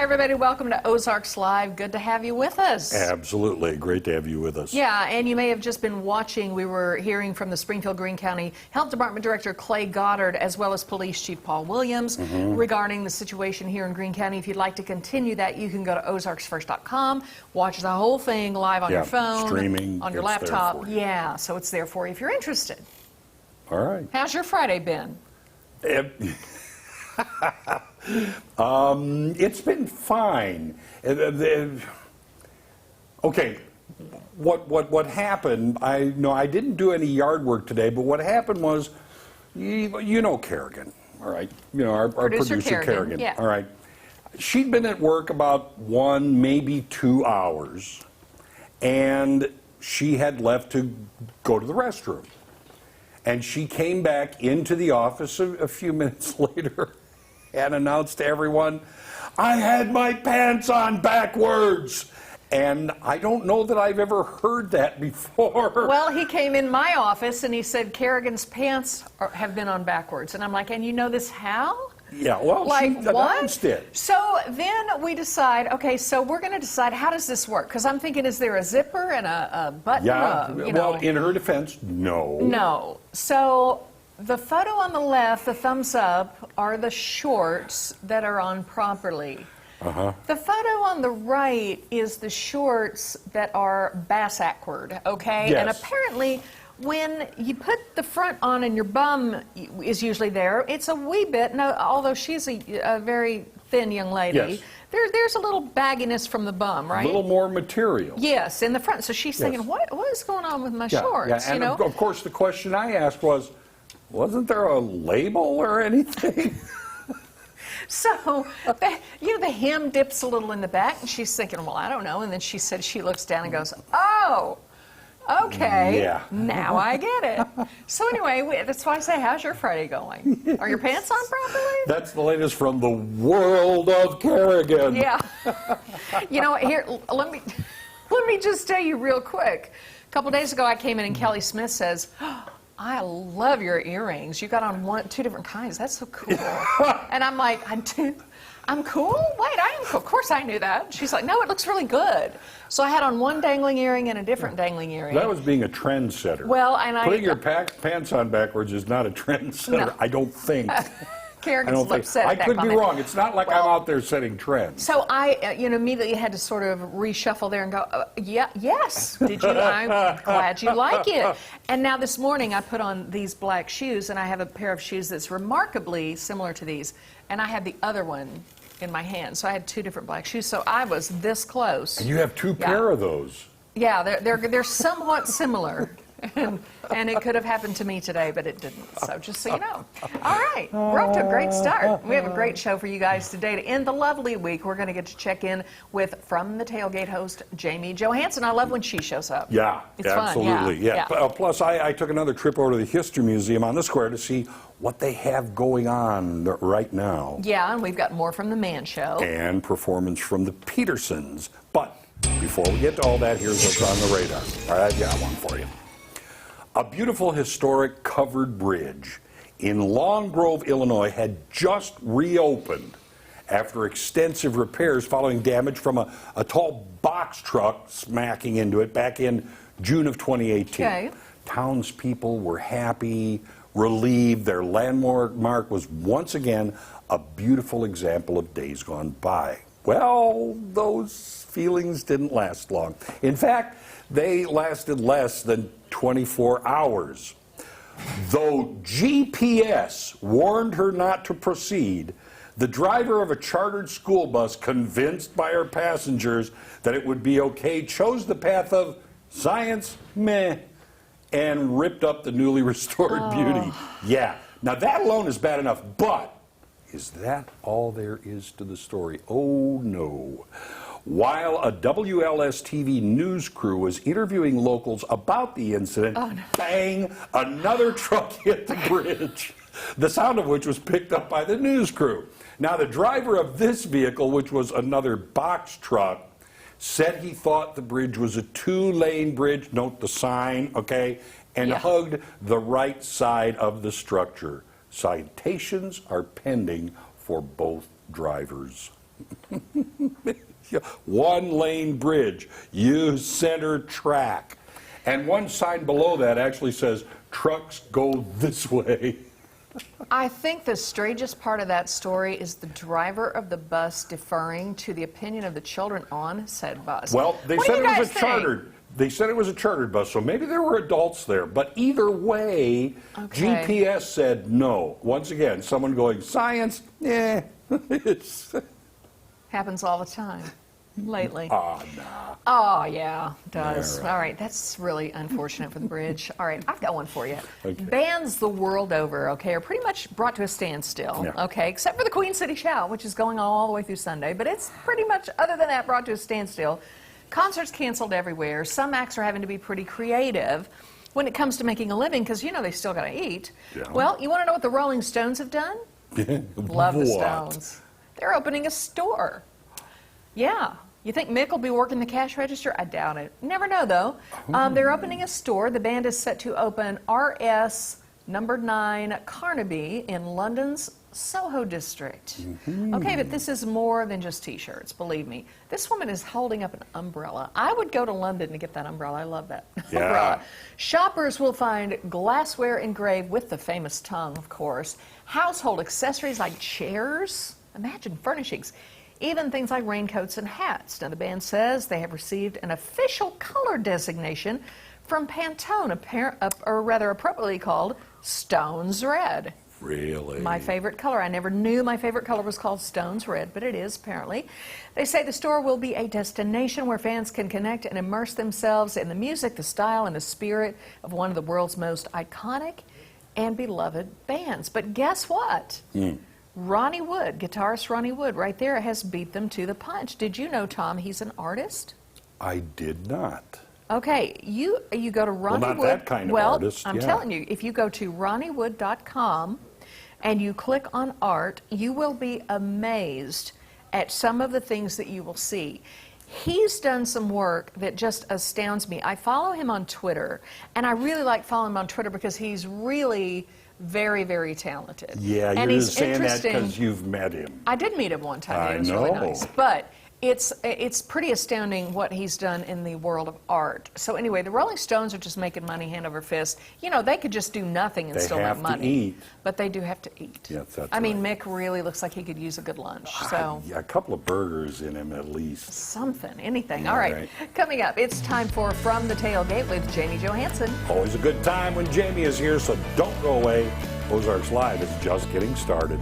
Hi, everybody. Welcome to Ozarks Live. Good to have you with us. Absolutely. Great to have you with us. Yeah, and you may have just been watching. We were hearing from the Springfield-Greene County Health Department Director Clay Goddard, as well as Police Chief Paul Williams, regarding the situation here in Greene County. If you'd like to continue that, you can go to ozarksfirst.com, watch the whole thing live on your phone, streaming, on your laptop. Yeah, so it's there for you if you're interested. All right. How's your Friday been? It's been fine. Okay, what happened? I didn't do any yard work today, but what happened was, you know Kerrigan, all right? You know our producer Kerrigan. Yeah. All right. She'd been at work about 1, maybe 2 hours, and she had left to go to the restroom. And she came back into the office a few minutes later and announced to everyone, "I had my pants on backwards." And I don't know that I've ever heard that before. Well, he came in my office and he said, "Kerrigan's pants have been on backwards." And I'm like, "And you know this how?" Yeah, well, like, she announced it. So then we decide, okay, so we're going to decide, how does this work? Because I'm thinking, is there a zipper and a button? Yeah, well, in her defense, no. No. So the photo on the left, the thumbs up, are the shorts that are on properly. The photo on the right is the shorts that are bass-ackward, okay? Yes. And apparently, when you put the front on and your bum is usually there, it's a wee bit, no, although she's a very thin young lady, Yes. there's a little bagginess from the bum, right? A little more material. Yes, in the front. So she's thinking, what is going on with my shorts? Yeah, and you know? of course the question I asked was, wasn't there a label or anything? So, the hem dips a little in the back, and she's thinking, well, I don't know. And then she said she looks down and goes, oh, okay, Yeah. now I get it. So anyway, that's why I say, how's your Friday going? Are your pants on properly? That's the latest from the world of Kerrigan. Yeah. You know, here, let me just tell you real quick. A couple days ago, I came in and Kelly Smith says, "I love your earrings. You got on 2 different kinds. That's so cool." And I'm like, I'm cool? Wait, I am cool. Of course I knew that. She's like, no, it looks really good. So I had on one dangling earring and a different dangling earring. That was being a trendsetter. Well, and Putting your pants on backwards is not a trendsetter, No. I don't think. Kerrigan's upset at I that could be comment. wrong. It's not like I'm out there setting trends. So I, immediately had to sort of reshuffle there and go, yes, did you? I'm glad you like it. And now this morning I put on these black shoes, and I have a pair of shoes that's remarkably similar to these, and I had the other one in my hand. So I had 2 different black shoes. So I was this close. And you have 2 pair of those. Yeah, they're somewhat similar. And it could have happened to me today, but it didn't. So just so you know. All right, we're off to a great start. We have a great show for you guys today. To end the lovely week, we're going to get to check in with From the Tailgate host, Jamie Johansson. I love when she shows up. Yeah, it's absolutely. Fun. Yeah. Plus, I took another trip over to the History Museum on the square to see what they have going on right now. Yeah, and we've got more from the Man Show. And performance from the Petersons. But before we get to all that, here's what's on the radar. All right, I've got one for you. A beautiful historic covered bridge in Long Grove, Illinois had just reopened after extensive repairs following damage from a tall box truck smacking into it back in June of 2018. Okay. Townspeople were happy, relieved. Their landmark was once again a beautiful example of days gone by. Well, those feelings didn't last long. In fact, they lasted less than 24 hours. Though GPS warned her not to proceed, the driver of a chartered school bus, convinced by her passengers that it would be okay, chose the path of science, meh, and ripped up the newly restored beauty. Yeah, now that alone is bad enough, but is that all there is to the story? Oh no. While a WLS-TV news crew was interviewing locals about the incident, bang, another truck hit the bridge, the sound of which was picked up by the news crew. Now, the driver of this vehicle, which was another box truck, said he thought the bridge was a 2-lane bridge, note the sign, okay, and hugged the right side of the structure. Citations are pending for both drivers. One-lane bridge, use center track. And one sign below that actually says, trucks go this way. I think the strangest part of that story is the driver of the bus deferring to the opinion of the children on said bus. Well, they What do said you it was guys a think? chartered. They said it was a chartered bus, so maybe there were adults there. But either way, Okay. GPS said no. Once again, someone going, science, it's... Happens all the time lately. Ah, nah. Oh, yeah, it does. Yeah, right. All right, that's really unfortunate for the bridge. All right, I've got one for you. Okay. Bands the world over, okay, are pretty much brought to a standstill, Yeah. okay, except for the Queen City Shout, which is going on all the way through Sunday, but it's pretty much, other than that, brought to a standstill. Concerts canceled everywhere. Some acts are having to be pretty creative when it comes to making a living because, you know, they still got to eat. Yeah. Well, you want to know what the Rolling Stones have done? Love the What? Stones. They're opening a store. Yeah. You think Mick will be working the cash register? I doubt it. Never know, though. They're opening a store. The band is set to open RS number 9 Carnaby in London's Soho district. Okay, but this is more than just T-shirts, believe me. This woman is holding up an umbrella. I would go to London to get that umbrella. I love that Yeah. umbrella. Shoppers will find glassware engraved with the famous tongue, of course, household accessories like chairs, imagine furnishings, even things like raincoats and hats. Now, the band says they have received an official color designation from Pantone, or rather appropriately called Stones Red. Really? My favorite color. I never knew my favorite color was called Stones Red, but it is apparently. They say the store will be a destination where fans can connect and immerse themselves in the music, the style, and the spirit of one of the world's most iconic and beloved bands. But guess what? Ronnie Wood, guitarist Ronnie Wood, right there has beat them to the punch. Did you know, Tom, he's an artist? I did not. Okay, you go to Ronnie not Wood. that kind of well, artist, I'm yeah. telling you, if you go to ronniewood.com and you click on art, you will be amazed at some of the things that you will see. He's done some work that just astounds me. I follow him on Twitter, and I really like following him on Twitter because he's really very, very talented. Yeah, and you're he's just saying that interesting. because you've met him. I did meet him one time. I It was really know. nice. But it's pretty astounding what he's done in the world of art. So anyway, the Rolling Stones are just making money hand over fist. You know, they could just do nothing and They still have make to money. eat. But they do have to eat. Yes, that's I mean, right. Mick really looks like he could use a good lunch. So Yeah, a couple of burgers in him at least. something, anything. Yeah, All right. right. Coming up, it's time for From the Tailgate with Jamie Johansson. Always a good time when Jamie is here, so don't go away. Ozarks Live is just getting started.